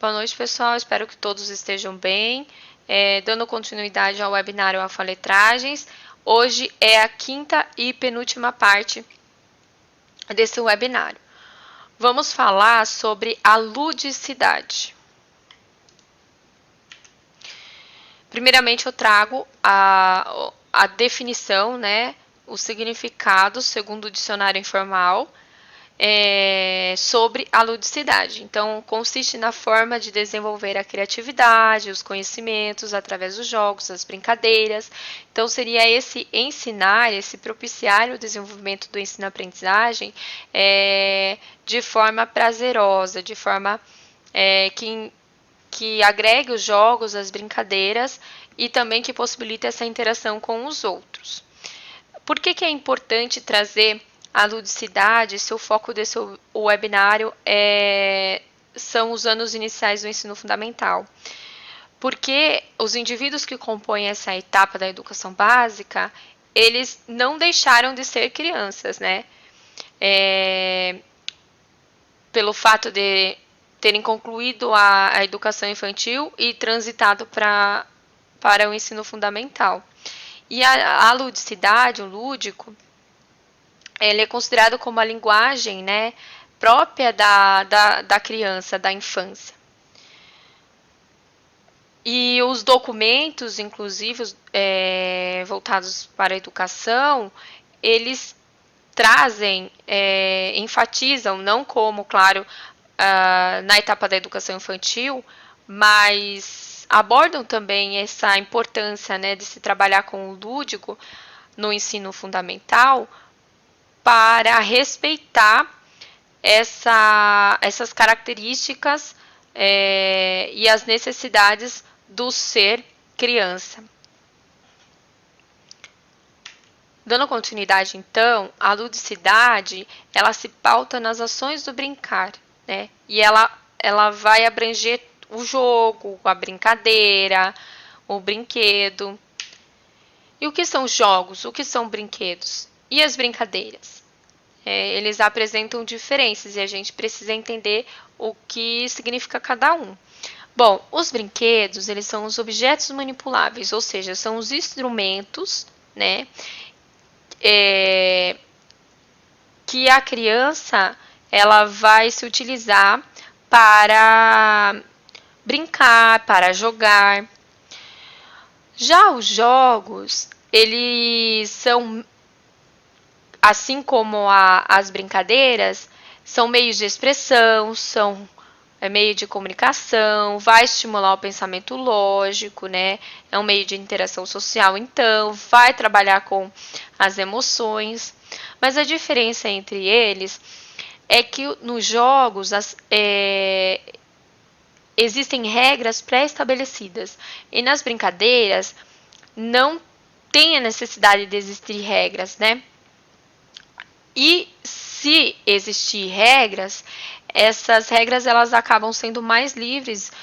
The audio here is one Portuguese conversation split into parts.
Boa noite, pessoal. Espero que todos estejam bem. Dando continuidade ao webinário Alfaletragens, hoje é a quinta e penúltima parte desse webinário. Vamos falar sobre a ludicidade. Primeiramente, eu trago a definição, né, o significado, segundo o dicionário informal, sobre a ludicidade. Então, consiste na forma de desenvolver a criatividade, os conhecimentos através dos jogos, das brincadeiras. Então, seria esse ensinar, esse propiciar o desenvolvimento do ensino-aprendizagem de forma prazerosa, de forma que agregue os jogos, as brincadeiras e também que possibilite essa interação com os outros. Por que é importante trazer a ludicidade? Se o foco desse webinário são os anos iniciais do ensino fundamental. Porque os indivíduos que compõem essa etapa da educação básica, eles não deixaram de ser crianças, né? Pelo fato de terem concluído a educação infantil e transitado para o ensino fundamental. E a ludicidade, o lúdico, ele é considerado como a linguagem, né, própria da criança, da infância. E os documentos, inclusive, voltados para a educação, eles trazem, enfatizam, não como, claro, na etapa da educação infantil, mas abordam também essa importância, né, de se trabalhar com o lúdico no ensino fundamental para respeitar essas características e as necessidades do ser criança. Dando continuidade, então, a ludicidade, ela se pauta nas ações do brincar, né? E ela vai abranger o jogo, a brincadeira, o brinquedo. E o que são jogos? O que são brinquedos? E as brincadeiras? Eles apresentam diferenças e a gente precisa entender o que significa cada um. Bom, os brinquedos, eles são os objetos manipuláveis, ou seja, são os instrumentos, né, que a criança ela vai se utilizar para brincar, para jogar. Já os jogos, eles são, assim como as brincadeiras, são meios de expressão, são meio de comunicação, vai estimular o pensamento lógico, né? É um meio de interação social, então, vai trabalhar com as emoções. Mas a diferença entre eles é que nos jogos existem regras pré-estabelecidas e nas brincadeiras não tem a necessidade de existir regras, né? E se existir regras, essas regras elas acabam sendo mais livres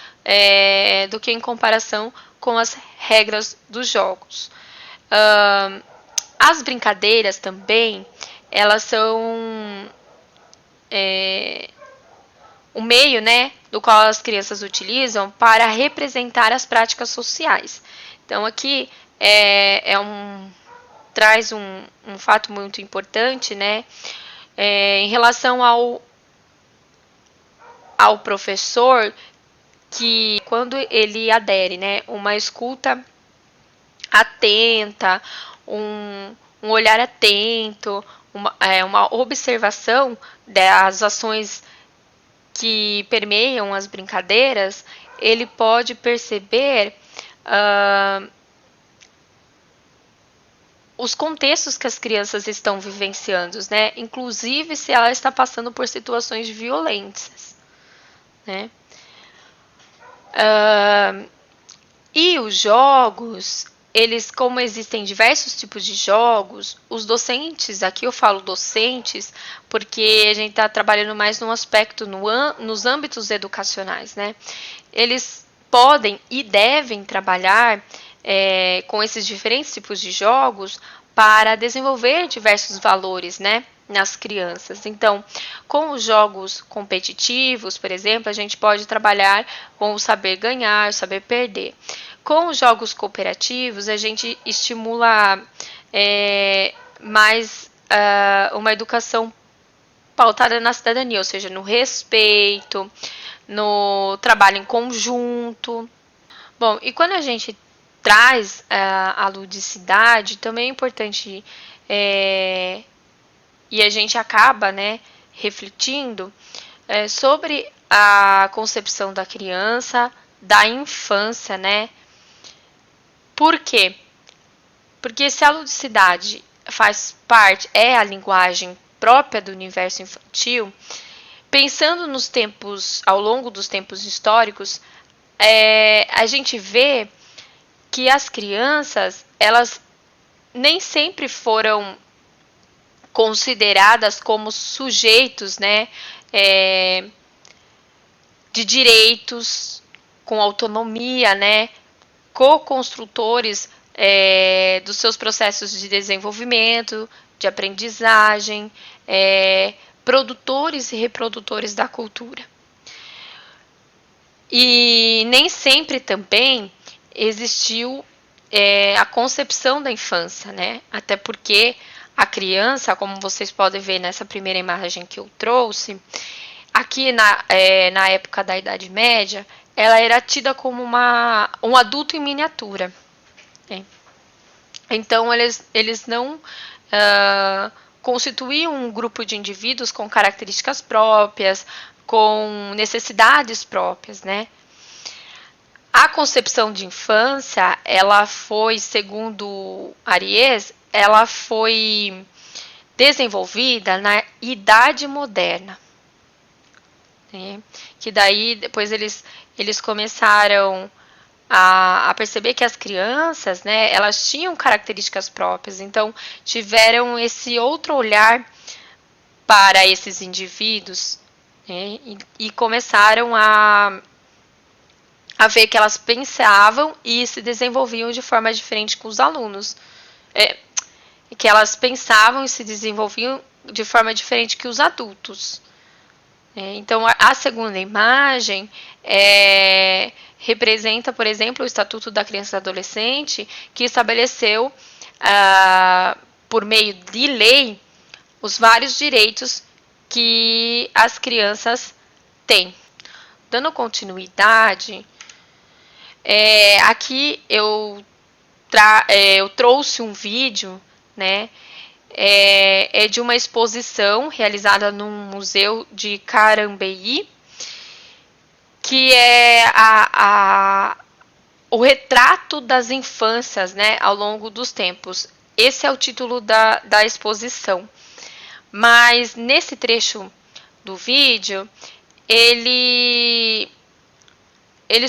do que em comparação com as regras dos jogos. As brincadeiras também, elas são o meio, né, do qual as crianças utilizam para representar as práticas sociais. Então, aqui traz um fato muito importante, né, em relação ao professor, que quando ele adere, né, uma escuta atenta, um olhar atento, uma observação das ações que permeiam as brincadeiras, ele pode perceber os contextos que as crianças estão vivenciando, né? Inclusive se ela está passando por situações violentas, né? E os jogos, eles, como existem diversos tipos de jogos, os docentes, aqui eu falo docentes, porque a gente está trabalhando mais num aspecto, nos âmbitos educacionais, né? Eles podem e devem trabalhar com esses diferentes tipos de jogos para desenvolver diversos valores, né, nas crianças. Então, com os jogos competitivos, por exemplo, a gente pode trabalhar com o saber ganhar, o saber perder. Com os jogos cooperativos, a gente estimula mais uma educação pautada na cidadania, ou seja, no respeito, no trabalho em conjunto. Bom, e quando a gente traz a ludicidade, também é importante e a gente acaba, né, refletindo sobre a concepção da criança, da infância, né? Por quê? Porque se a ludicidade faz parte, é a linguagem própria do universo infantil, pensando nos tempos, ao longo dos tempos históricos, a gente vê que as crianças, elas nem sempre foram consideradas como sujeitos, né, de direitos, com autonomia, né, co-construtores dos seus processos de desenvolvimento, de aprendizagem, produtores e reprodutores da cultura. E nem sempre também existiu a concepção da infância, né? Até porque a criança, como vocês podem ver nessa primeira imagem que eu trouxe, aqui na época da Idade Média, ela era tida como um adulto em miniatura. Né? Então, eles não constituíam um grupo de indivíduos com características próprias, com necessidades próprias, né? A concepção de infância, ela foi, segundo Ariès, ela foi desenvolvida na Idade Moderna. Né? Que daí, depois eles começaram a perceber que as crianças, né, elas tinham características próprias, então tiveram esse outro olhar para esses indivíduos, né, e começaram a ver que elas pensavam e se desenvolviam de forma diferente com os alunos. Que elas pensavam e se desenvolviam de forma diferente que os adultos. Então, a segunda imagem representa, por exemplo, o Estatuto da Criança e do Adolescente, que estabeleceu, por meio de lei, os vários direitos que as crianças têm. Dando continuidade, aqui eu trouxe um vídeo, né, de uma exposição realizada no Museu de Carambeí, que é o retrato das infâncias, né, ao longo dos tempos. Esse é o título da exposição. Mas nesse trecho do vídeo, eles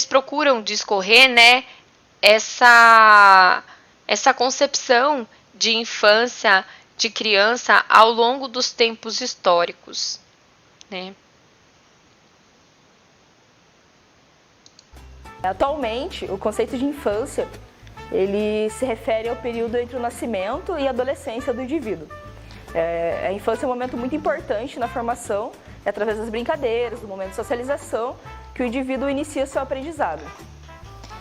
procuram discorrer, né, essa concepção de infância, de criança ao longo dos tempos históricos, né? Atualmente, o conceito de infância, ele se refere ao período entre o nascimento e a adolescência do indivíduo. A infância é um momento muito importante na formação, é através das brincadeiras, do momento de socialização, que o indivíduo inicia seu aprendizado.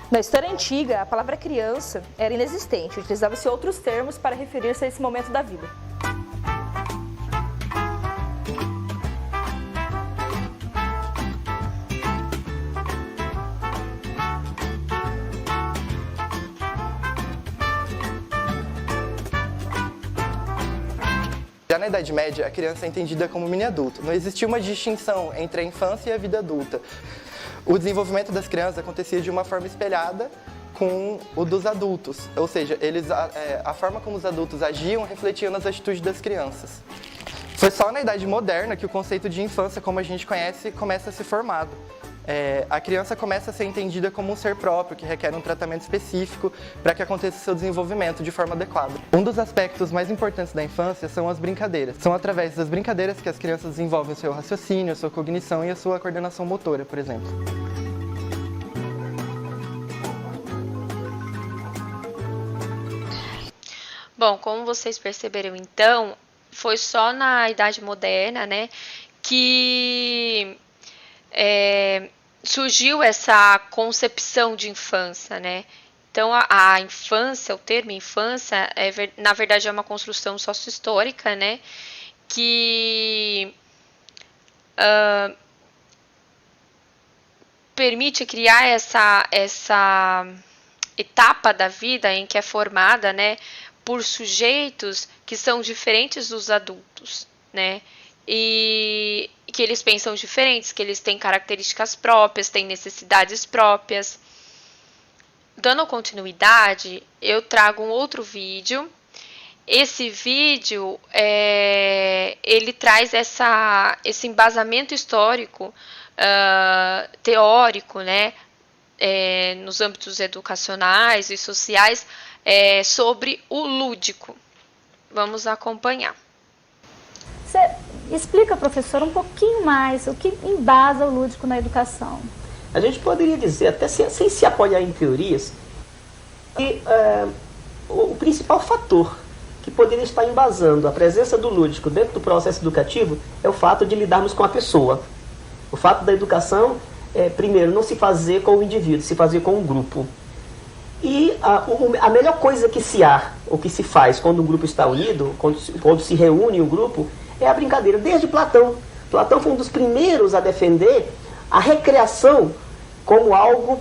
Na história antiga, a palavra criança era inexistente, utilizava-se outros termos para referir-se a esse momento da vida. Já na Idade Média, a criança é entendida como mini-adulto. Não existia uma distinção entre a infância e a vida adulta. O desenvolvimento das crianças acontecia de uma forma espelhada com o dos adultos. Ou seja, a forma como os adultos agiam refletia nas atitudes das crianças. Foi só na Idade Moderna que o conceito de infância, como a gente conhece, começa a ser formado. A criança começa a ser entendida como um ser próprio, que requer um tratamento específico para que aconteça seu desenvolvimento de forma adequada. Um dos aspectos mais importantes da infância são as brincadeiras. São através das brincadeiras que as crianças desenvolvem o seu raciocínio, a sua cognição e a sua coordenação motora, por exemplo. Bom, como vocês perceberam, então, foi só na Idade Moderna, né, que surgiu essa concepção de infância, né? Então, a infância, o termo infância, na verdade, é uma construção sócio-histórica, né? Que permite criar essa etapa da vida em que é formada, né, por sujeitos que são diferentes dos adultos, né? E que eles pensam diferentes, que eles têm características próprias, têm necessidades próprias. Dando continuidade, eu trago um outro vídeo. Esse vídeo, ele traz esse embasamento histórico, teórico, né, nos âmbitos educacionais e sociais, sobre o lúdico. Vamos acompanhar. Você explica, professor, um pouquinho mais o que embasa o lúdico na educação. A gente poderia dizer, até sem se apoiar em teorias, que o principal fator que poderia estar embasando a presença do lúdico dentro do processo educativo é o fato de lidarmos com a pessoa. O fato da educação primeiro, não se fazer com o indivíduo, se fazer com o grupo. E a melhor coisa que se há, ou que se faz quando um grupo está unido, quando se reúne um grupo, é a brincadeira. Desde Platão. Platão foi um dos primeiros a defender a recreação como algo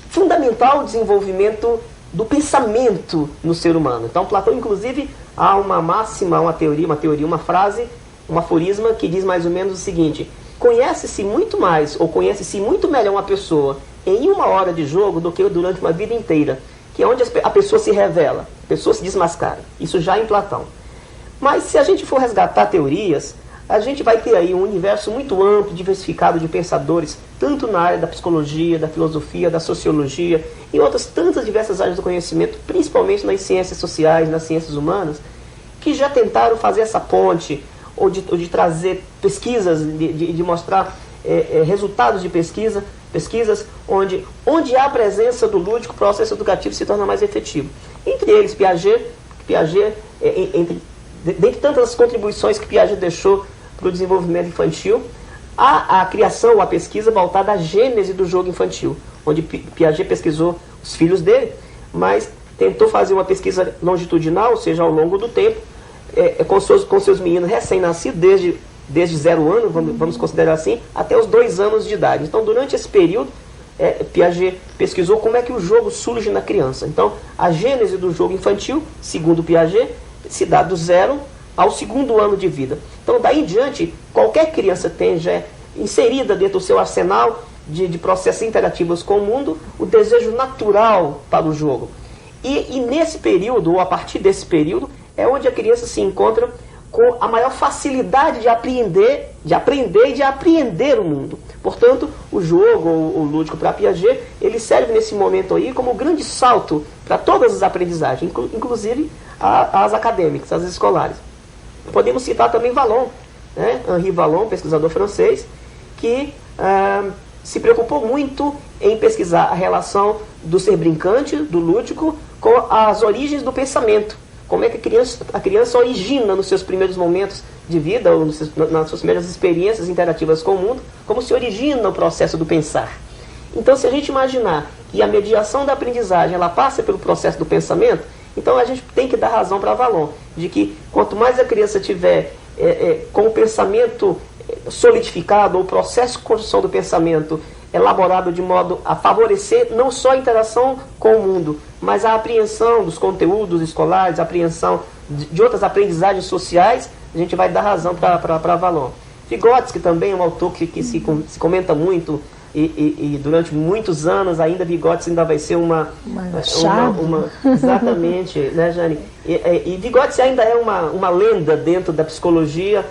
fundamental ao desenvolvimento do pensamento no ser humano. Então, Platão, inclusive, há uma máxima, uma frase, um aforisma que diz mais ou menos o seguinte: conhece-se muito mais, ou conhece-se muito melhor uma pessoa em uma hora de jogo do que durante uma vida inteira, que é onde a pessoa se revela, a pessoa se desmascara. Isso já em Platão. Mas se a gente for resgatar teorias, a gente vai ter aí um universo muito amplo, diversificado de pensadores, tanto na área da psicologia, da filosofia, da sociologia, e outras tantas diversas áreas do conhecimento, principalmente nas ciências sociais, nas ciências humanas, que já tentaram fazer essa ponte, ou de trazer pesquisas, de mostrar resultados de pesquisas onde há a presença do lúdico, o processo educativo se torna mais efetivo. Entre eles, Piaget dentre tantas contribuições que Piaget deixou para o desenvolvimento infantil, há a criação, a pesquisa voltada à gênese do jogo infantil, onde Piaget pesquisou os filhos dele, mas tentou fazer uma pesquisa longitudinal, ou seja, ao longo do tempo, com seus meninos recém-nascidos, desde 0 ano, vamos considerar assim, até os 2 anos de idade. Então, durante esse período, Piaget pesquisou como é que o jogo surge na criança. Então, a gênese do jogo infantil, segundo Piaget, se dá do 0 ao 2º ano de vida. Então, daí em diante, qualquer criança tem já inserida dentro do seu arsenal de processos interativos com o mundo o desejo natural para o jogo. E nesse período, ou a partir desse período, é onde a criança se encontra com a maior facilidade de aprender e de apreender o mundo. Portanto, o jogo, ou o lúdico para Piaget, ele serve nesse momento aí como um grande salto para todas as aprendizagens, inclusive as acadêmicas, as escolares. Podemos citar também Vallon, né? Henri Vallon, pesquisador francês, que se preocupou muito em pesquisar a relação do ser brincante, do lúdico, com as origens do pensamento. Como é que a criança origina nos seus primeiros momentos de vida, ou nas suas primeiras experiências interativas com o mundo, como se origina o processo do pensar. Então, se a gente imaginar que a mediação da aprendizagem ela passa pelo processo do pensamento, então a gente tem que dar razão para Vallon, de que quanto mais a criança tiver com o pensamento solidificado, ou o processo de construção do pensamento elaborado de modo a favorecer não só a interação com o mundo, mas a apreensão dos conteúdos escolares, a apreensão de outras aprendizagens sociais, a gente vai dar razão para Vallon. Vygotsky também é um autor que se comenta muito, e durante muitos anos ainda Vygotsky ainda vai ser uma exatamente, né, Jane? E Vygotsky ainda é uma lenda dentro da psicologia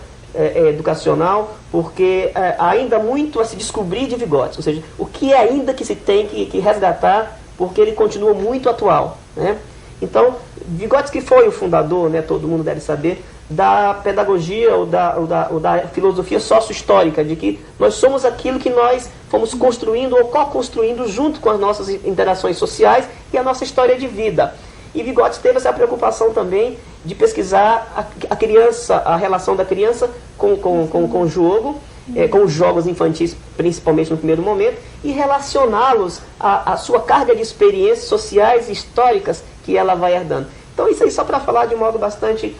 educacional, porque há ainda muito a se descobrir de Vygotsky, ou seja, o que é ainda que se tem que resgatar, porque ele continua muito atual, né? Então, Vygotsky foi o fundador, né, todo mundo deve saber, da pedagogia ou da filosofia sócio-histórica, de que nós somos aquilo que nós fomos construindo ou co-construindo junto com as nossas interações sociais e a nossa história de vida. E Vygotsky teve essa preocupação também de pesquisar a criança, a relação da criança com o jogo, com os jogos infantis, principalmente no primeiro momento, e relacioná-los à sua carga de experiências sociais e históricas que ela vai herdando. Então isso aí só para falar de um modo bastante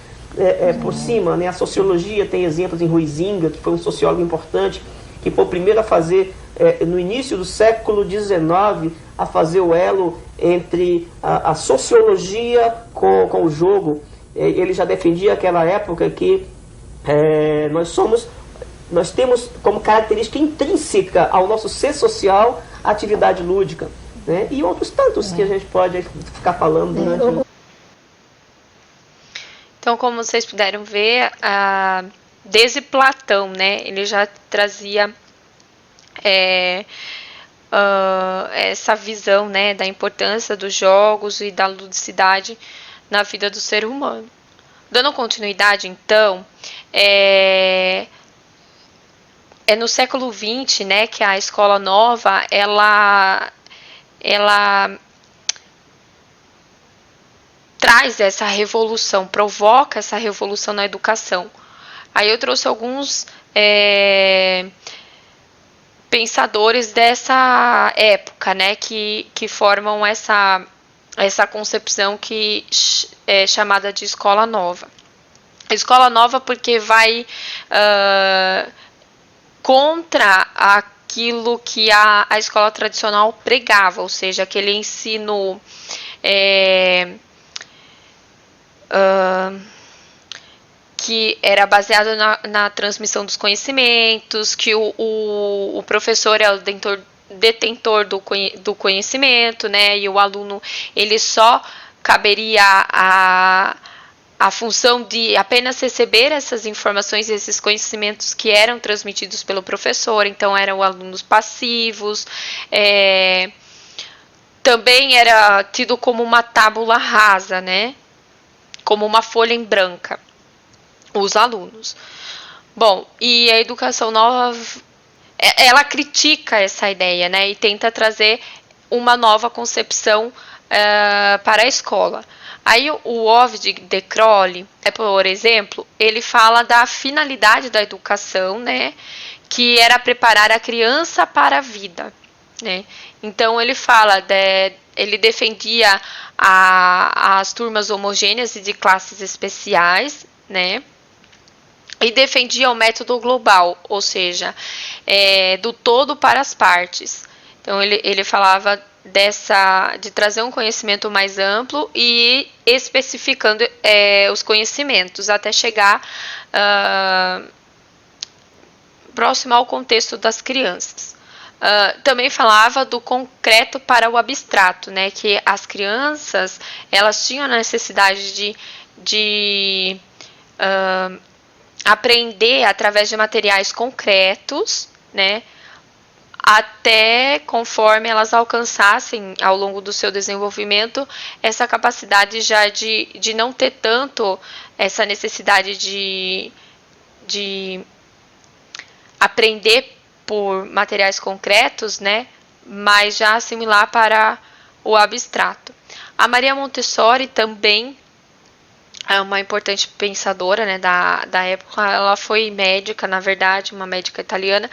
por cima, né? A sociologia tem exemplos em Huizinga, que foi um sociólogo importante, que foi o primeiro a fazer, no início do século XIX, a fazer o elo entre a sociologia com o jogo. Ele já defendia aquela época que nós temos como característica intrínseca ao nosso ser social a atividade lúdica, né? E outros tantos que a gente pode ficar falando durante... Então, como vocês puderam ver, desde Platão, né, ele já trazia essa visão, né, da importância dos jogos e da ludicidade na vida do ser humano. Dando continuidade, então, é no século XX, né, que a escola nova, ela traz essa revolução, provoca essa revolução na educação. Aí eu trouxe alguns pensadores dessa época, né, que formam essa concepção que é chamada de escola nova. Escola nova porque vai contra aquilo que a escola tradicional pregava, ou seja, aquele ensino que era baseado na transmissão dos conhecimentos, que o professor é o detentor do conhecimento, né, e o aluno ele só caberia a função de apenas receber essas informações, esses conhecimentos que eram transmitidos pelo professor. Então eram alunos passivos, também era tido como uma tábula rasa, né, como uma folha em branca, os alunos. Bom, e a educação nova, ela critica essa ideia, né, e tenta trazer uma nova concepção para a escola. Aí o Ovid de Crowley, por exemplo, ele fala da finalidade da educação, né, que era preparar a criança para a vida, né. Então ele fala, ele defendia as turmas homogêneas e de classes especiais, né, e defendia o método global, ou seja, do todo para as partes. Então ele falava de trazer um conhecimento mais amplo e especificando os conhecimentos até chegar próximo ao contexto das crianças. Também falava do concreto para o abstrato, né, que as crianças elas tinham a necessidade de aprender através de materiais concretos, né, até conforme elas alcançassem ao longo do seu desenvolvimento essa capacidade já de não ter tanto essa necessidade de aprender por materiais concretos, né, mas já assimilar para o abstrato. A Maria Montessori também é uma importante pensadora, né, da época. Ela foi médica, na verdade, uma médica italiana,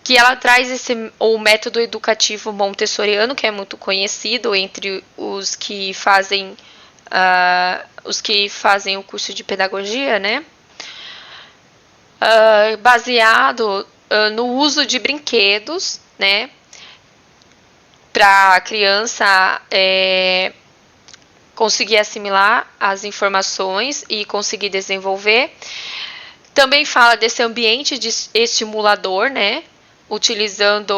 que ela traz o método educativo montessoriano, que é muito conhecido entre os que fazem o curso de pedagogia, né, baseado no uso de brinquedos, né, para a criança conseguir assimilar as informações e conseguir desenvolver. Também fala desse ambiente estimulador, né, utilizando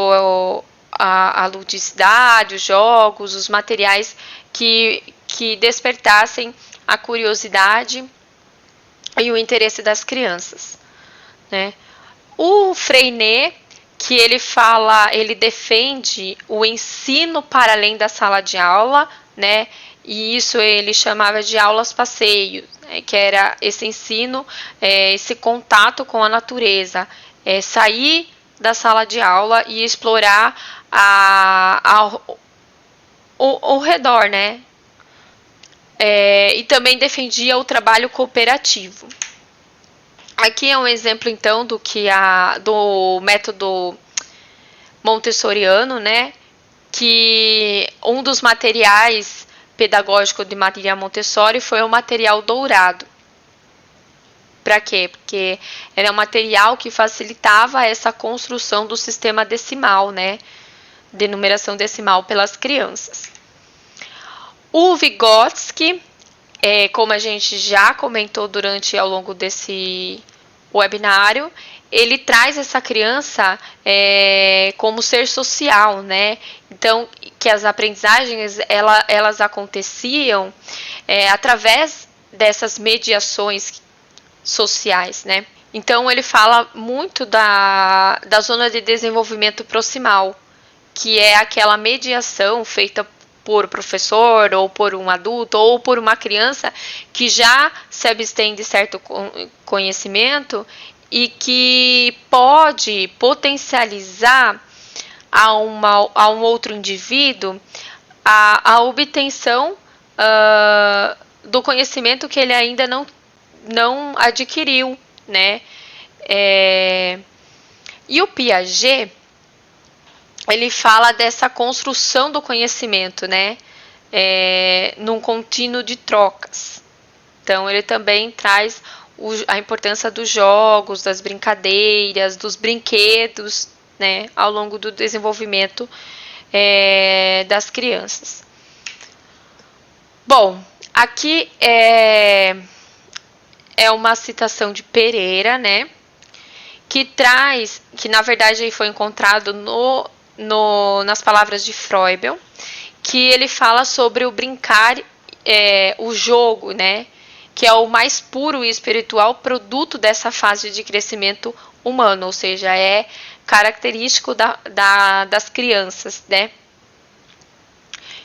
a ludicidade, os jogos, os materiais que despertassem a curiosidade e o interesse das crianças, né. O Freinet, que ele defende o ensino para além da sala de aula, né, e isso ele chamava de aulas passeio, né, que era esse ensino, esse contato com a natureza, sair da sala de aula e explorar o redor, né, E também defendia o trabalho cooperativo. Aqui é um exemplo, então, do método montessoriano, né? Que um dos materiais pedagógicos de Maria Montessori foi o material dourado. Para quê? Porque era um material que facilitava essa construção do sistema decimal, né? De numeração decimal pelas crianças. O Vygotsky, como a gente já comentou ao longo desse webinário, ele traz essa criança como ser social, né? Então, que as aprendizagens elas aconteciam através dessas mediações sociais, né? Então, ele fala muito da zona de desenvolvimento proximal, que é aquela mediação feita por professor, ou por um adulto, ou por uma criança que já se abstém de certo conhecimento e que pode potencializar a um outro indivíduo a obtenção do conhecimento que ele ainda não adquiriu, né? E o Piaget, ele fala dessa construção do conhecimento, né? Num contínuo de trocas. Então, ele também traz a importância dos jogos, das brincadeiras, dos brinquedos, né? Ao longo do desenvolvimento das crianças. Bom, aqui é uma citação de Pereira, né? Que na verdade foi encontrado nas palavras de Froebel, que ele fala sobre o brincar, o jogo, né? Que é o mais puro e espiritual produto dessa fase de crescimento humano, ou seja, é característico das crianças, né?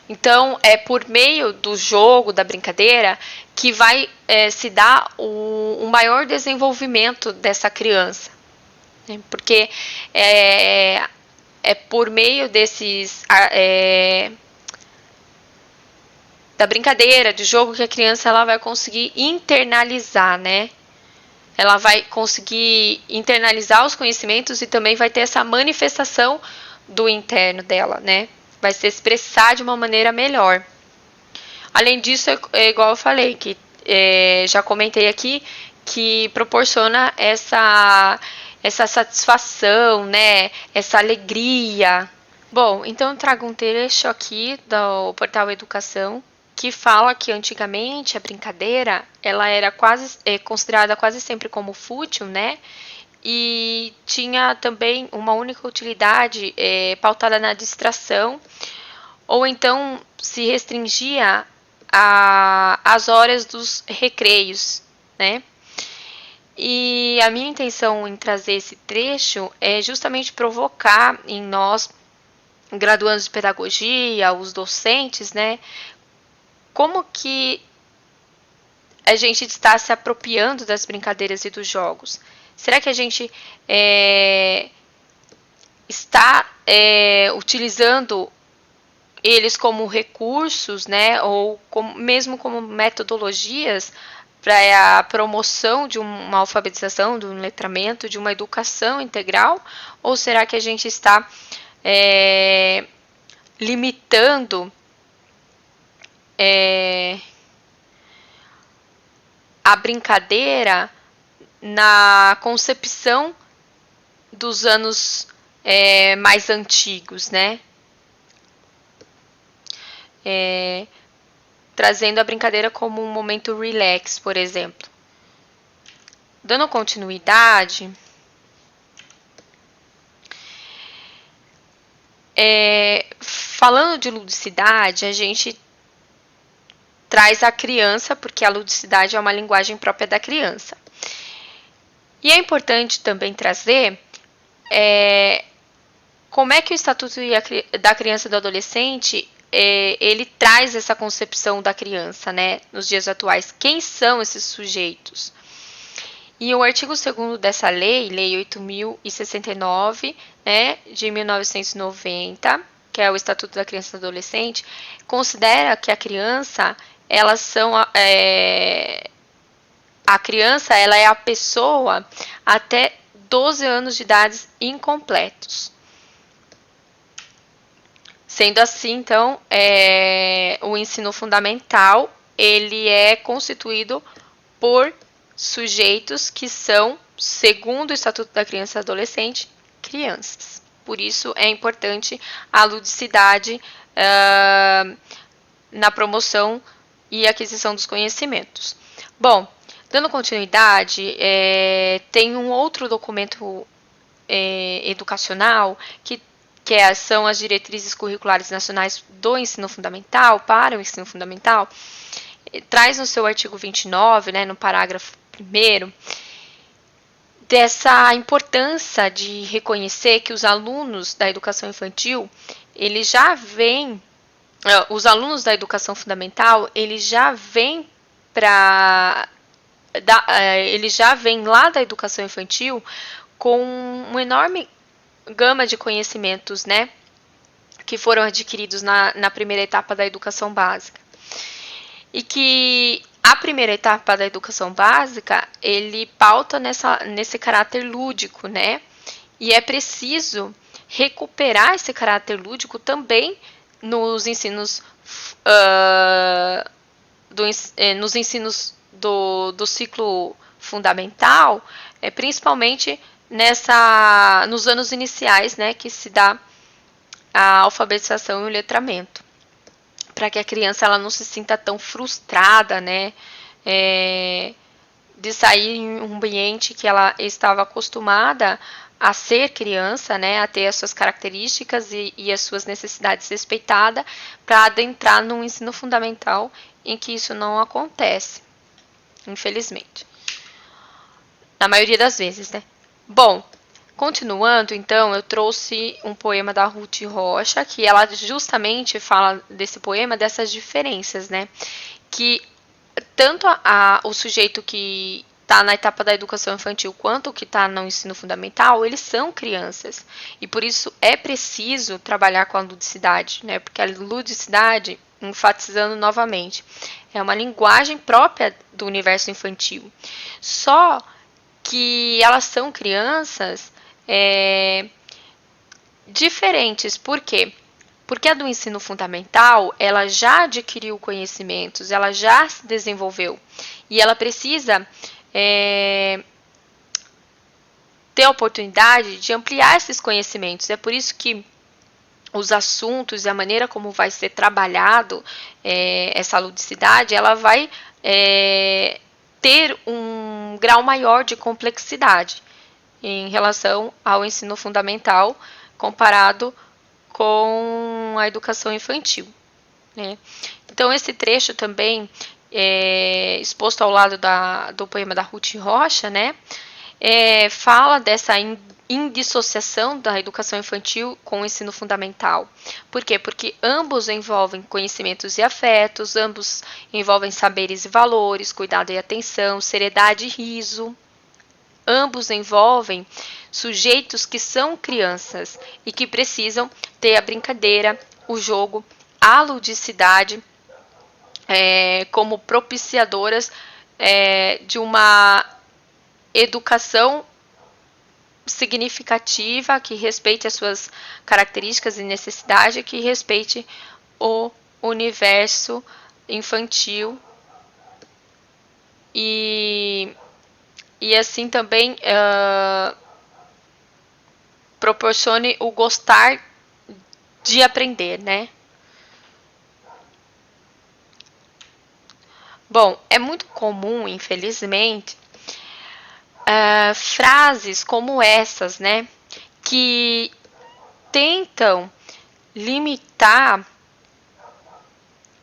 Então, é por meio do jogo, da brincadeira, que vai se dar o maior desenvolvimento dessa criança. Né? Porque é por meio da brincadeira, de jogo, que a criança ela vai conseguir internalizar, né? Ela vai conseguir internalizar os conhecimentos e também vai ter essa manifestação do interno dela, né? Vai se expressar de uma maneira melhor. Além disso, é igual eu falei, que já comentei aqui, que proporciona essa satisfação, né? Essa alegria. Bom, então eu trago um trecho aqui do portal Educação, que fala que antigamente a brincadeira ela era considerada quase sempre como fútil, né? E tinha também uma única utilidade pautada na distração, ou então se restringia às horas dos recreios, né? E a minha intenção em trazer esse trecho é justamente provocar em nós, graduandos de pedagogia, os docentes, né? Como que a gente está se apropriando das brincadeiras e dos jogos? Será que a gente está utilizando eles como recursos, né? Ou mesmo como metodologias para a promoção de uma alfabetização, de um letramento, de uma educação integral? Ou será que a gente está limitando a brincadeira na concepção dos anos mais antigos, né? Trazendo a brincadeira como um momento relax, por exemplo. Dando continuidade, falando de ludicidade, a gente traz a criança, porque a ludicidade é uma linguagem própria da criança. E é importante também trazer como é que o Estatuto da Criança e do Adolescente ele traz essa concepção da criança, né, nos dias atuais. Quem são esses sujeitos? E o artigo 2º dessa lei, Lei 8.069, né, de 1990, que é o Estatuto da Criança e do Adolescente, considera que a criança elas são a criança, ela é a pessoa até 12 anos de idade incompletos. Sendo assim, então, o ensino fundamental, ele é constituído por sujeitos que são, segundo o Estatuto da Criança e Adolescente, crianças. Por isso é importante a ludicidade na promoção e aquisição dos conhecimentos. Bom, dando continuidade, tem um outro documento educacional que são as diretrizes curriculares nacionais do ensino fundamental, para o ensino fundamental, traz no seu artigo 29, né, no parágrafo 1º, dessa importância de reconhecer que os alunos da educação infantil, eles já vêm, os alunos da educação fundamental, eles já vêm lá da educação infantil com uma enorme gama de conhecimentos, né, que foram adquiridos na primeira etapa da educação básica. E que a primeira etapa da educação básica, ele pauta nesse caráter lúdico, né, e é preciso recuperar esse caráter lúdico também nos ensinos do ciclo fundamental, principalmente nos anos iniciais, né, que se dá a alfabetização e o letramento, para que a criança ela não se sinta tão frustrada, né, de sair em um ambiente que ela estava acostumada a ser criança, né, a ter as suas características e as suas necessidades respeitadas, para adentrar num ensino fundamental em que isso não acontece, infelizmente. Na maioria das vezes, né. Bom, continuando, então, eu trouxe um poema da Ruth Rocha, que ela justamente fala desse poema, dessas diferenças, né? Que tanto o sujeito que está na etapa da educação infantil quanto o que está no ensino fundamental, eles são crianças. E por isso é preciso trabalhar com a ludicidade, né? Porque a ludicidade, enfatizando novamente, é uma linguagem própria do universo infantil. Só que elas são crianças diferentes. Por quê? Porque a do ensino fundamental, ela já adquiriu conhecimentos, ela já se desenvolveu. E ela precisa ter a oportunidade de ampliar esses conhecimentos. É por isso que os assuntos e a maneira como vai ser trabalhado essa ludicidade, ela vai ter um grau maior de complexidade em relação ao ensino fundamental comparado com a educação infantil, né? Então, esse trecho também, exposto ao lado do poema da Ruth Rocha, né, fala dessa indissociação da educação infantil com o ensino fundamental. Por quê? Porque ambos envolvem conhecimentos e afetos, ambos envolvem saberes e valores, cuidado e atenção, seriedade e riso. Ambos envolvem sujeitos que são crianças e que precisam ter a brincadeira, o jogo, a ludicidade como propiciadoras de uma educação significativa, que respeite as suas características e necessidades, que respeite o universo infantil e assim também proporcione o gostar de aprender, né? Bom, é muito comum, infelizmente, frases como essas, né, que tentam limitar,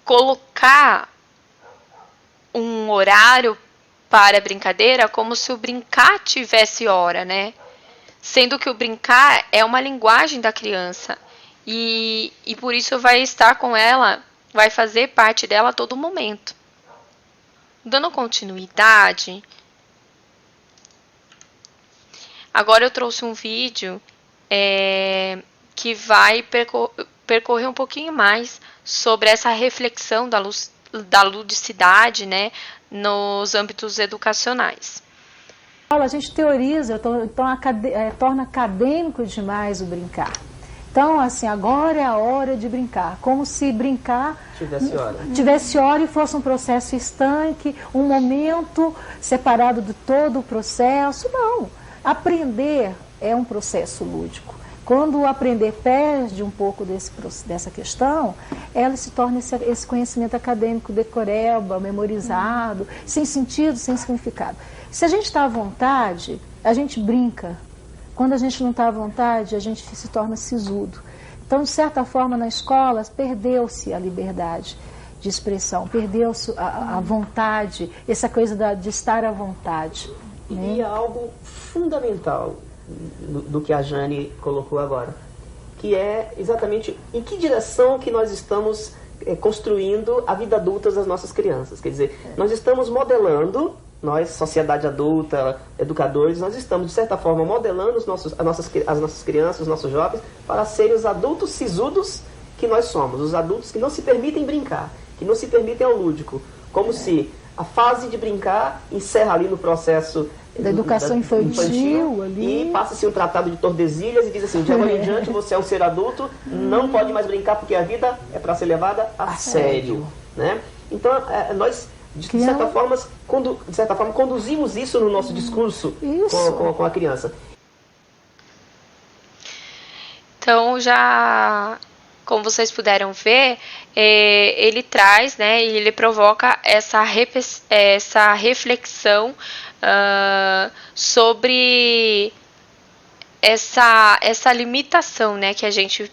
colocar um horário para a brincadeira como se o brincar tivesse hora, né? Sendo que o brincar é uma linguagem da criança e por isso vai estar com ela, vai fazer parte dela a todo momento. Dando continuidade, agora eu trouxe um vídeo que vai percorrer um pouquinho mais sobre essa reflexão da ludicidade, né, nos âmbitos educacionais. A gente teoriza, então torna acadêmico demais o brincar. Então, assim, agora é a hora de brincar, como se brincar tivesse hora e fosse um processo estanque, um momento separado de todo o processo. Não, aprender é um processo lúdico. Quando o aprender perde um pouco dessa questão, ela se torna esse conhecimento acadêmico decoreba, memorizado, sem sentido, sem significado. Se a gente está à vontade, a gente brinca. Quando a gente não está à vontade, a gente se torna sisudo. Então, de certa forma, na escola, perdeu-se a liberdade de expressão, perdeu-se a vontade, essa coisa de estar à vontade. Né? E é algo fundamental do que a Jane colocou agora, que é exatamente em que direção que nós estamos construindo a vida adulta das nossas crianças. Quer dizer, nós estamos modelando, nós, sociedade adulta, educadores, nós estamos, de certa forma, modelando as nossas crianças, os nossos jovens, para serem os adultos sisudos que nós somos, os adultos que não se permitem brincar, que não se permitem ao lúdico, como se a fase de brincar encerra ali no processo da educação infantil ali. E passa-se um tratado de Tordesilhas e diz assim, de agora em diante você é um ser adulto, não pode mais brincar porque a vida é para ser levada a sério. Né? Então, nós, de certa forma, conduzimos isso no nosso discurso com a criança. Então, já, como vocês puderam ver, ele traz, né, e ele provoca essa reflexão sobre essa limitação, né, que a gente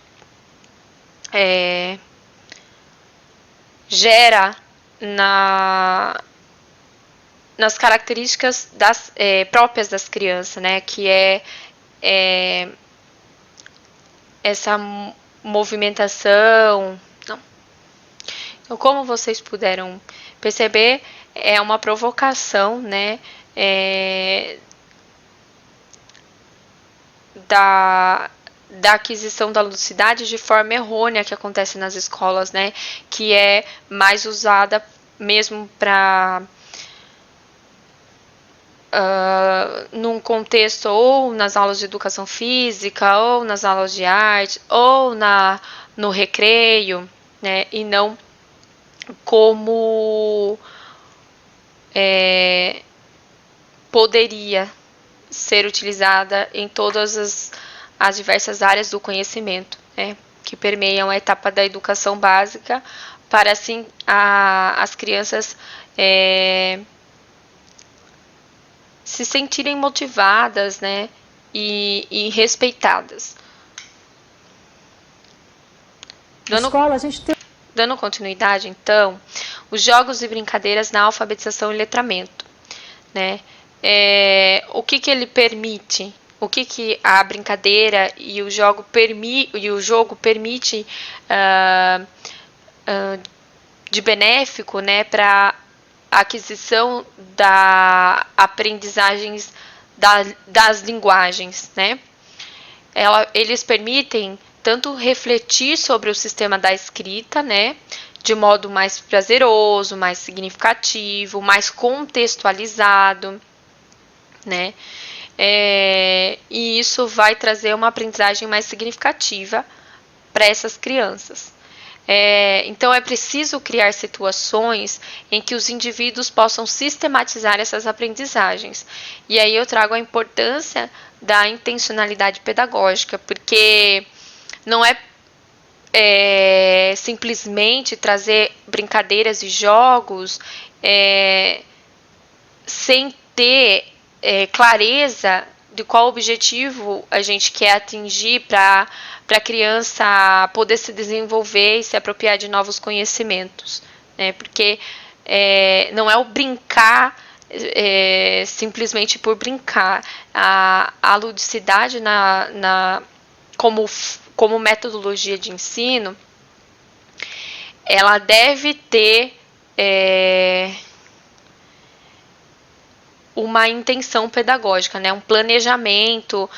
gera nas características próprias das crianças, né, que é essa movimentação. Não. Então, como vocês puderam perceber, é uma provocação, né, da aquisição da ludicidade de forma errônea que acontece nas escolas, né, que é mais usada mesmo para num contexto ou nas aulas de educação física, ou nas aulas de arte, ou no recreio, né, e não como poderia ser utilizada em todas as diversas áreas do conhecimento, né, que permeiam a etapa da educação básica, para assim as crianças se sentirem motivadas, né, e respeitadas. Dando continuidade, então, os jogos e brincadeiras na alfabetização e letramento, né? O que ele permite? O que a brincadeira e o jogo permite de benéfico, né, para a aquisição da aprendizagens das linguagens, né? Eles permitem tanto refletir sobre o sistema da escrita, né, de modo mais prazeroso, mais significativo, mais contextualizado, né? E isso vai trazer uma aprendizagem mais significativa para essas crianças. Então, é preciso criar situações em que os indivíduos possam sistematizar essas aprendizagens. E aí eu trago a importância da intencionalidade pedagógica, porque não é simplesmente trazer brincadeiras e jogos sem ter clareza de qual objetivo a gente quer atingir para a criança poder se desenvolver e se apropriar de novos conhecimentos, né? Porque não é o brincar simplesmente por brincar. A ludicidade como metodologia de ensino, ela deve ter uma intenção pedagógica, né? Um planejamento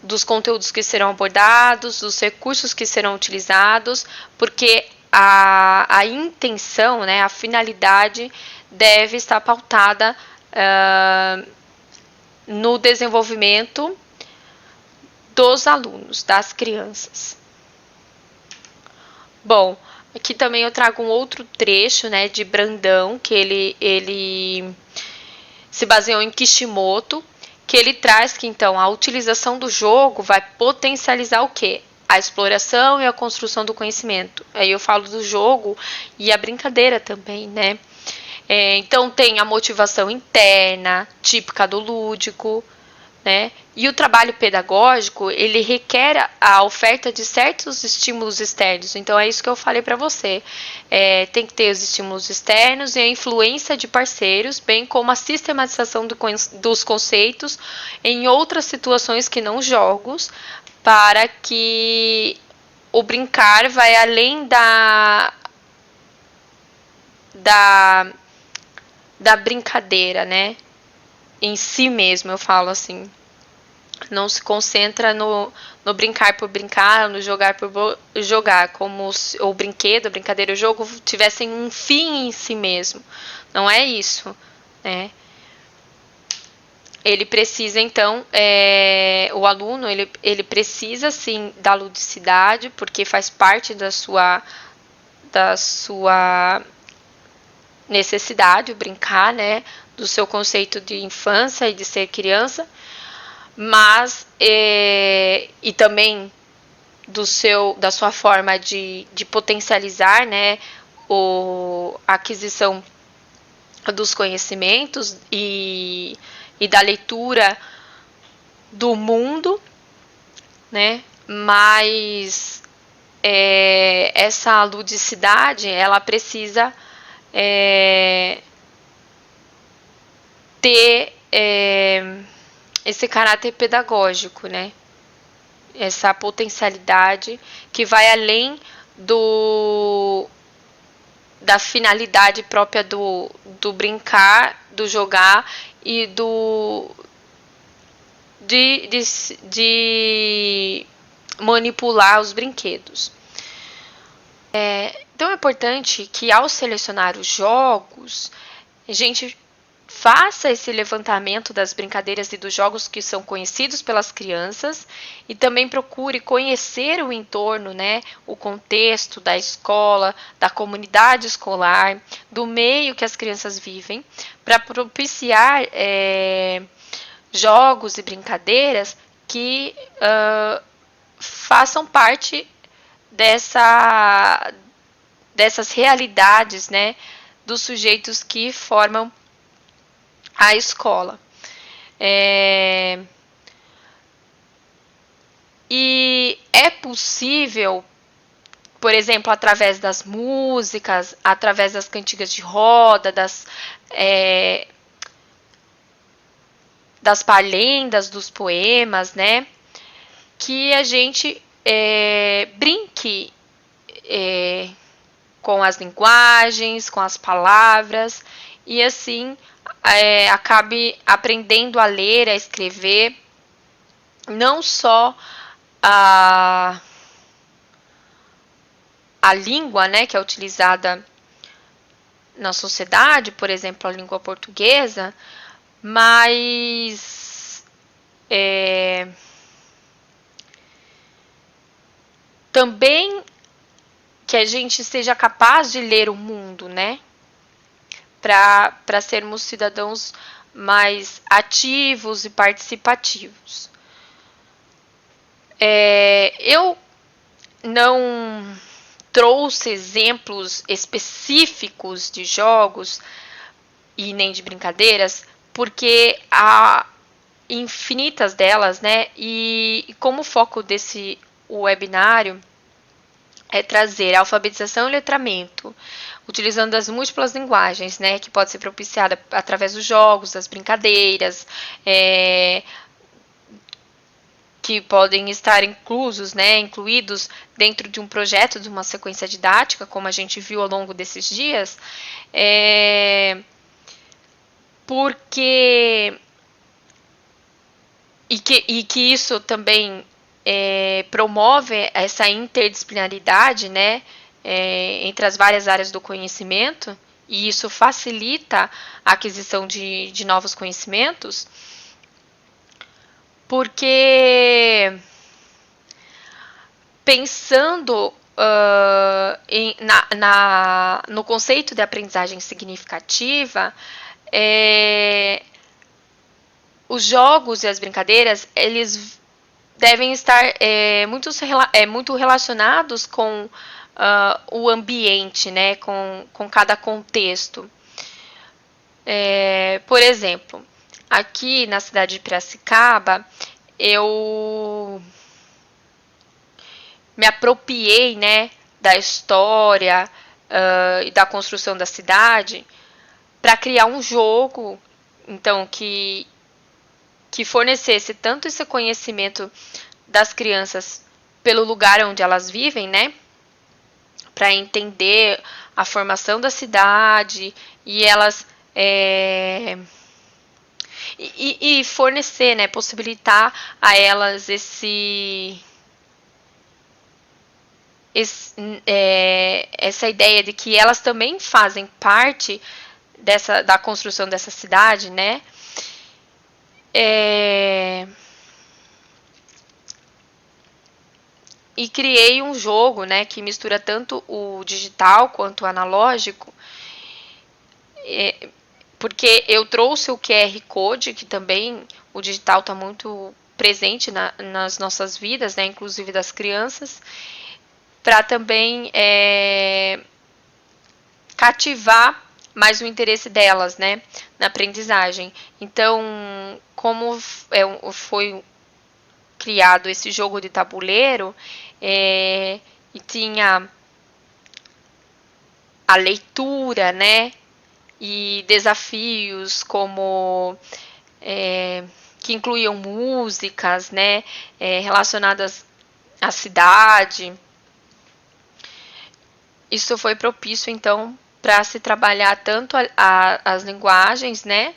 dos conteúdos que serão abordados, dos recursos que serão utilizados, porque a intenção, né, a finalidade deve estar pautada no desenvolvimento dos alunos, das crianças. Bom, aqui também eu trago um outro trecho, né, de Brandão, que ele se baseou em Kishimoto, que ele traz que, então, a utilização do jogo vai potencializar o quê? A exploração e a construção do conhecimento. Aí eu falo do jogo e a brincadeira também, né? Então, tem a motivação interna, típica do lúdico, né? E o trabalho pedagógico, ele requer a oferta de certos estímulos externos. Então, é isso que eu falei para você. Tem que ter os estímulos externos e a influência de parceiros, bem como a sistematização dos conceitos em outras situações que não jogos, para que o brincar vai além da brincadeira, né? Em si mesmo, eu falo assim. Não se concentra no brincar por brincar, no jogar por jogar, como se o brinquedo, a brincadeira e o jogo tivessem um fim em si mesmo. Não é isso, né? Ele precisa, então, o aluno, ele precisa, sim, da ludicidade, porque faz parte da sua necessidade, o brincar, né? Do seu conceito de infância e de ser criança, mas e também da sua forma de potencializar, né, a aquisição dos conhecimentos e da leitura do mundo, né, mas essa ludicidade, ela precisa ter esse caráter pedagógico, né? Essa potencialidade que vai além da finalidade própria do brincar, do jogar e de manipular os brinquedos. Então é importante que, ao selecionar os jogos, a gente faça esse levantamento das brincadeiras e dos jogos que são conhecidos pelas crianças e também procure conhecer o entorno, né, o contexto da escola, da comunidade escolar, do meio que as crianças vivem, para propiciar jogos e brincadeiras que façam parte dessas realidades, né, dos sujeitos que formam a escola. E é possível, por exemplo, através das músicas, através das cantigas de roda, das parlendas, dos poemas, né, que a gente brinque com as linguagens, com as palavras, e assim acabe aprendendo a ler, a escrever, não só a língua, né, que é utilizada na sociedade, por exemplo, a língua portuguesa, mas também que a gente seja capaz de ler o mundo, né? Para sermos cidadãos mais ativos e participativos. Eu não trouxe exemplos específicos de jogos e nem de brincadeiras, porque há infinitas delas, né? E como o foco desse webinário é trazer alfabetização e letramento, utilizando as múltiplas linguagens, né, que pode ser propiciada através dos jogos, das brincadeiras, que podem estar incluídos dentro de um projeto, de uma sequência didática, como a gente viu ao longo desses dias, porque que isso também promove essa interdisciplinaridade, né, entre as várias áreas do conhecimento, e isso facilita a aquisição de novos conhecimentos, porque pensando no conceito de aprendizagem significativa, os jogos e as brincadeiras, eles devem estar muito relacionados com o ambiente, né, com cada contexto. Por exemplo, aqui na cidade de Piracicaba, eu me apropriei, né, da história e da construção da cidade para criar um jogo, então, que fornecesse tanto esse conhecimento das crianças pelo lugar onde elas vivem, né, para entender a formação da cidade e elas e fornecer, né, possibilitar a elas essa ideia de que elas também fazem parte da construção dessa cidade, né? E criei um jogo, né, que mistura tanto o digital quanto o analógico, porque eu trouxe o QR Code, que também o digital está muito presente nas nossas vidas, né, inclusive das crianças, para também cativar mais o interesse delas, né, na aprendizagem. Então, como foi criado esse jogo de tabuleiro, e tinha a leitura, né, e desafios como que incluíam músicas, né, relacionadas à cidade. Isso foi propício, então, para se trabalhar tanto as linguagens, né?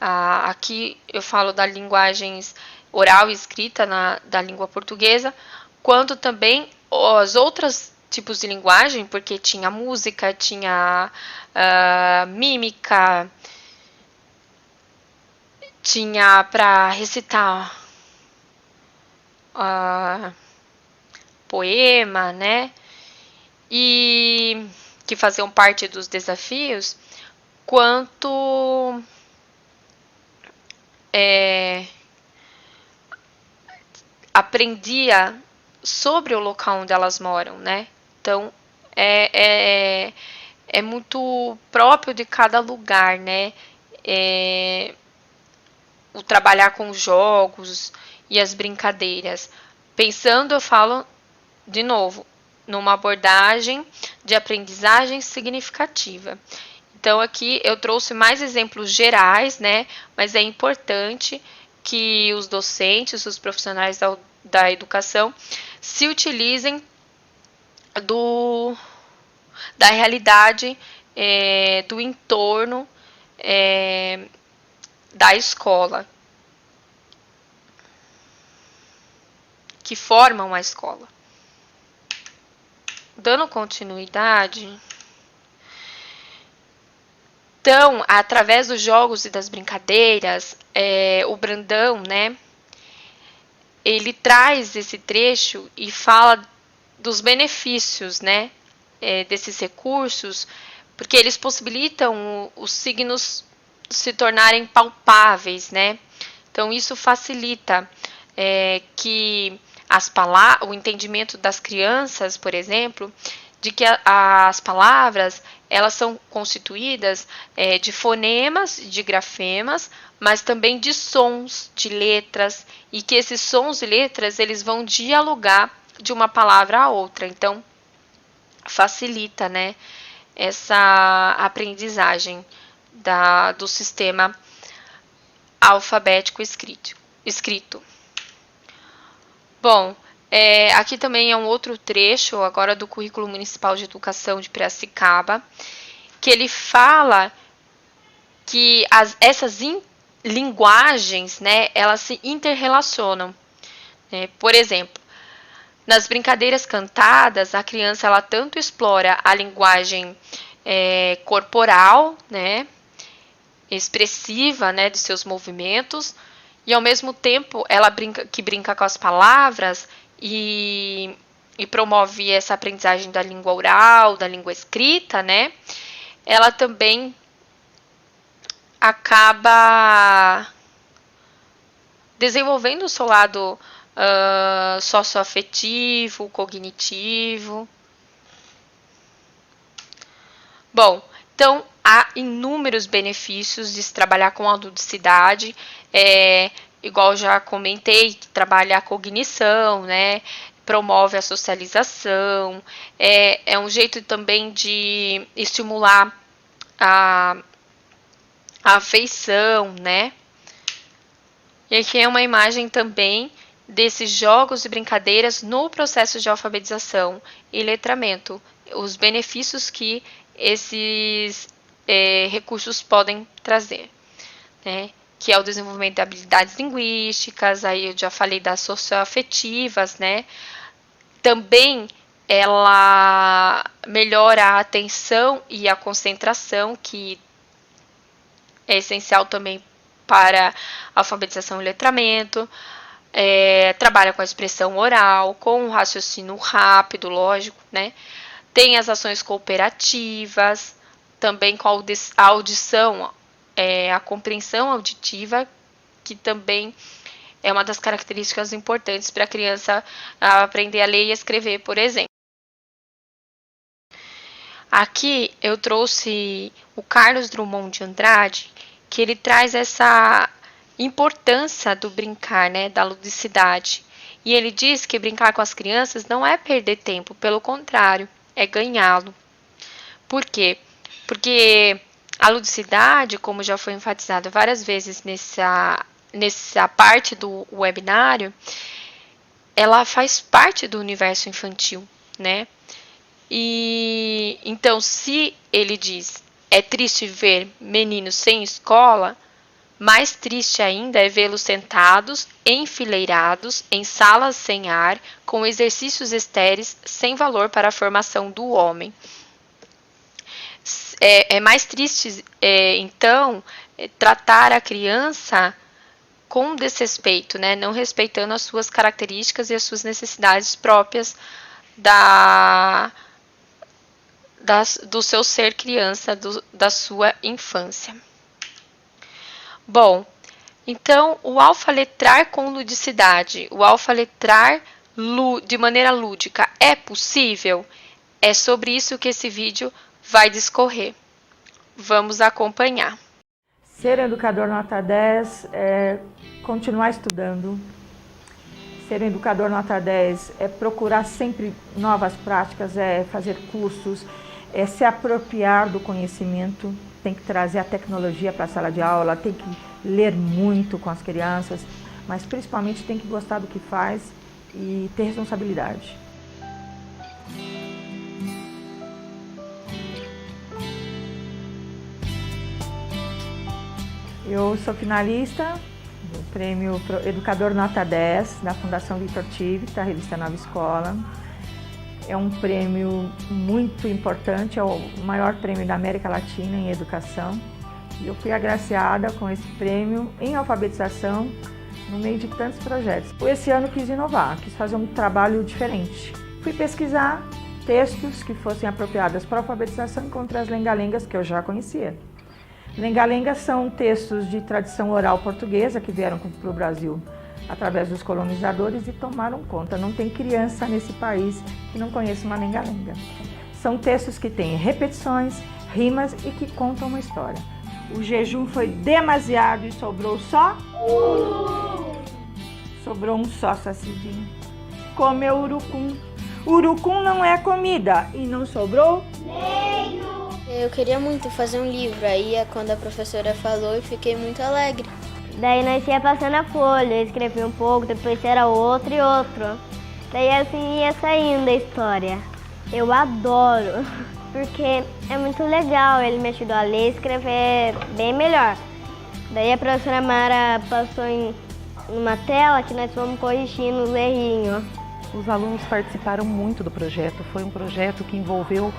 Aqui eu falo da linguagens oral e escrita da língua portuguesa, quanto também os outros tipos de linguagem, porque tinha música, tinha mímica, tinha para recitar poema, né? E que faziam parte dos desafios, quanto aprendia sobre o local onde elas moram, né? Então, é muito próprio de cada lugar, né? O trabalhar com jogos e as brincadeiras. Pensando, eu falo de novo, numa abordagem de aprendizagem significativa. Então, aqui eu trouxe mais exemplos gerais, né? Mas é importante que os docentes, os profissionais da educação, se utilizem da realidade do entorno da escola, que formam a escola. Dando continuidade, então, através dos jogos e das brincadeiras, o Brandão, né, ele traz esse trecho e fala dos benefícios, né, desses recursos, porque eles possibilitam os signos se tornarem palpáveis, né? Então, isso facilita que o entendimento das crianças, por exemplo, de que as palavras, elas são constituídas de fonemas, de grafemas, mas também de sons, de letras, e que esses sons e letras, eles vão dialogar de uma palavra a outra. Então, facilita, né, essa aprendizagem do sistema alfabético escrito. Bom, aqui também é um outro trecho, agora do Currículo Municipal de Educação de Piracicaba, que ele fala que essas linguagens, né, elas se interrelacionam. Por exemplo, Nas brincadeiras cantadas, a criança ela tanto explora a linguagem corporal, né, expressiva, né, de seus movimentos, e ao mesmo tempo ela brinca com as palavras e promove essa aprendizagem da língua oral, da língua escrita, né? Ela também acaba desenvolvendo o seu lado socioafetivo, cognitivo. Bom, então há inúmeros benefícios de se trabalhar com a ludicidade, igual já comentei, trabalha a cognição, né? Promove a socialização, é um jeito também de estimular a afeição, né? E aqui é uma imagem também desses jogos e brincadeiras no processo de alfabetização e letramento, os benefícios que esses recursos podem trazer, né? Que é o desenvolvimento de habilidades linguísticas, aí eu já falei das socioafetivas, né? Também ela melhora a atenção e a concentração, que é essencial também para a alfabetização e letramento. Trabalha com a expressão oral, com o raciocínio rápido, lógico, né? Tem as ações cooperativas, também com a audição, a compreensão auditiva, que também é uma das características importantes para a criança aprender a ler e escrever, por exemplo. Aqui eu trouxe o Carlos Drummond de Andrade, que ele traz essa importância do brincar, né, da ludicidade. E ele diz que brincar com as crianças não é perder tempo, pelo contrário, é ganhá-lo. Por quê? Porque a ludicidade, como já foi enfatizado várias vezes nessa parte do webinário, ela faz parte do universo infantil, né? E então, se ele diz, é triste ver meninos sem escola, mais triste ainda é vê-los sentados, enfileirados, em salas sem ar, com exercícios estéreis sem valor para a formação do homem. É mais triste, então, tratar a criança com desrespeito, né? Não respeitando as suas características e as suas necessidades próprias do seu ser criança, da sua infância. Bom, então o alfaletrar com ludicidade, o alfaletrar de maneira lúdica é possível? É sobre isso que esse vídeo vai discorrer. Vamos acompanhar. Ser educador nota 10 é continuar estudando. Ser educador nota 10 é procurar sempre novas práticas, é fazer cursos, é se apropriar do conhecimento, tem que trazer a tecnologia para a sala de aula, tem que ler muito com as crianças, mas principalmente tem que gostar do que faz e ter responsabilidade. Eu sou finalista do Prêmio Educador Nota 10 da Fundação Vitor Tive, da revista Nova Escola. É um prêmio muito importante, é o maior prêmio da América Latina em educação. E eu fui agraciada com esse prêmio em alfabetização no meio de tantos projetos. Esse ano quis inovar, quis fazer um trabalho diferente. Fui pesquisar textos que fossem apropriados para a alfabetização e encontrei as lenga-lengas que eu já conhecia. Lenga-lengas são textos de tradição oral portuguesa que vieram para o Brasil através dos colonizadores e tomaram conta. Não tem criança nesse país que não conheça uma lenga-lenga. São textos que têm repetições, rimas e que contam uma história. O jejum foi demasiado e sobrou só? Sobrou um só sacizinho. Comeu urucum. Urucum não é comida e não sobrou? Eu queria muito fazer um livro, aí quando a professora falou eu fiquei muito alegre. Daí nós ia passando a folha, escrevia um pouco, depois era outro e outro. Daí assim ia saindo a história. Eu adoro, porque é muito legal, ele me ajudou a ler e escrever bem melhor. Daí a professora Mara passou em uma tela que nós fomos corrigindo os errinhos. Os alunos participaram muito do projeto, foi um projeto que envolveu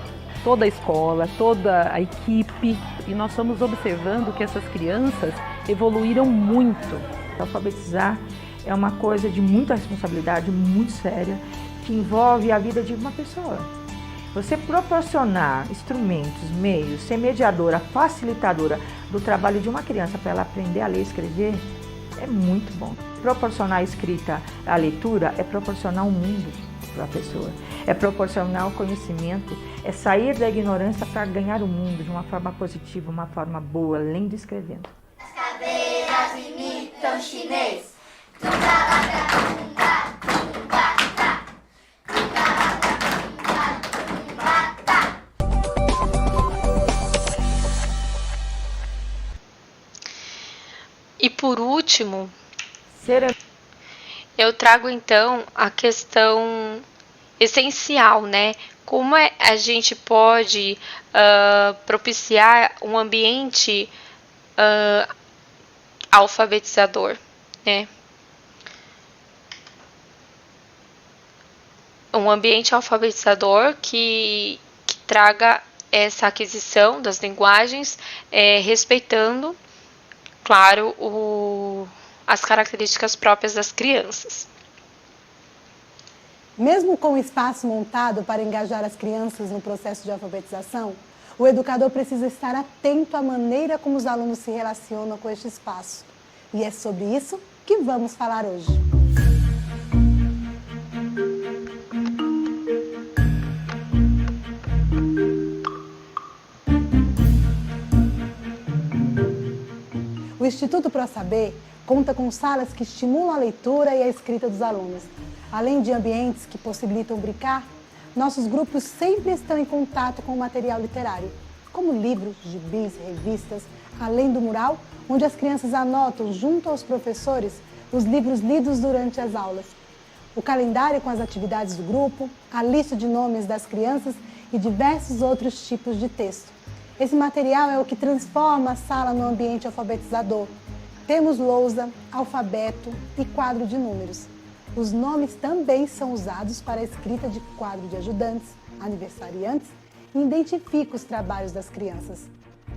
toda a escola, toda a equipe, e nós estamos observando que essas crianças evoluíram muito. Alfabetizar é uma coisa de muita responsabilidade, muito séria, que envolve a vida de uma pessoa. Você proporcionar instrumentos, meios, ser mediadora, facilitadora do trabalho de uma criança para ela aprender a ler e escrever, é muito bom. Proporcionar a escrita, a leitura, é proporcionar um mundo para a pessoa. É proporcionar o conhecimento, é sair da ignorância para ganhar o mundo de uma forma positiva, uma forma boa, lendo e escrevendo. As cadeiras imitam chinês. E por último, eu trago então a questão essencial, né? Como a gente pode propiciar um ambiente alfabetizador, né? Um ambiente alfabetizador que traga essa aquisição das linguagens, respeitando, claro, as características próprias das crianças. Mesmo com o espaço montado para engajar as crianças no processo de alfabetização, o educador precisa estar atento à maneira como os alunos se relacionam com este espaço. E é sobre isso que vamos falar hoje. O Instituto ProSaber conta com salas que estimulam a leitura e a escrita dos alunos. Além de ambientes que possibilitam brincar, nossos grupos sempre estão em contato com o material literário, como livros, gibis, revistas, além do mural, onde as crianças anotam, junto aos professores, os livros lidos durante as aulas. O calendário com as atividades do grupo, a lista de nomes das crianças e diversos outros tipos de texto. Esse material é o que transforma a sala no ambiente alfabetizador. Temos lousa, alfabeto e quadro de números. Os nomes também são usados para a escrita de quadro de ajudantes, aniversariantes e identificam os trabalhos das crianças.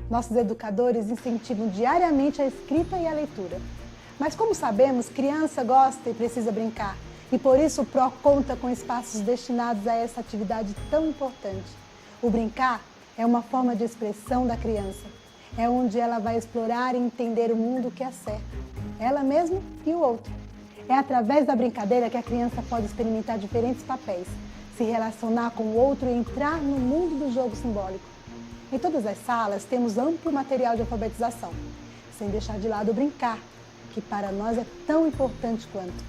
Nossos educadores incentivam diariamente a escrita e a leitura. Mas como sabemos, criança gosta e precisa brincar, e por isso o PRO conta com espaços destinados a essa atividade tão importante. O brincar é uma forma de expressão da criança. É onde ela vai explorar e entender o mundo que a cerca, ela mesma e o outro. É através da brincadeira que a criança pode experimentar diferentes papéis, se relacionar com o outro e entrar no mundo do jogo simbólico. Em todas as salas temos amplo material de alfabetização, sem deixar de lado o brincar, que para nós é tão importante quanto.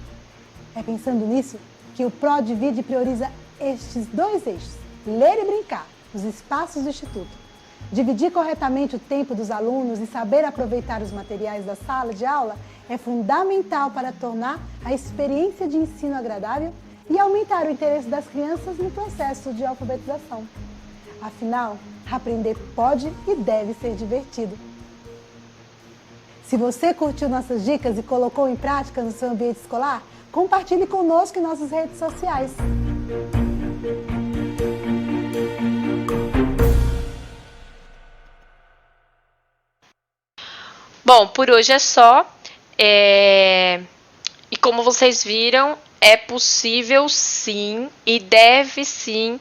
É pensando nisso que o PRO divide e prioriza estes dois eixos, ler e brincar, nos espaços do Instituto. Dividir corretamente o tempo dos alunos e saber aproveitar os materiais da sala de aula é fundamental para tornar a experiência de ensino agradável e aumentar o interesse das crianças no processo de alfabetização. Afinal, aprender pode e deve ser divertido. Se você curtiu nossas dicas e colocou em prática no seu ambiente escolar, compartilhe conosco em nossas redes sociais. Bom, por hoje é só. E como vocês viram, é possível sim e deve sim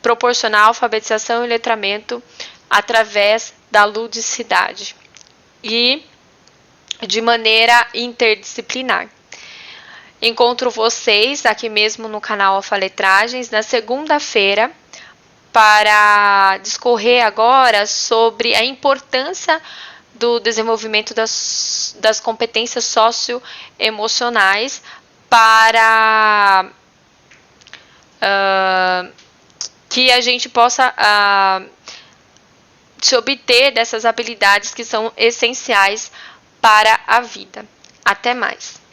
proporcionar alfabetização e letramento através da ludicidade e de maneira interdisciplinar. Encontro vocês aqui mesmo no canal Alfaletragens na segunda-feira para discorrer agora sobre a importância do desenvolvimento das competências socioemocionais para que a gente possa se obter dessas habilidades que são essenciais para a vida. Até mais!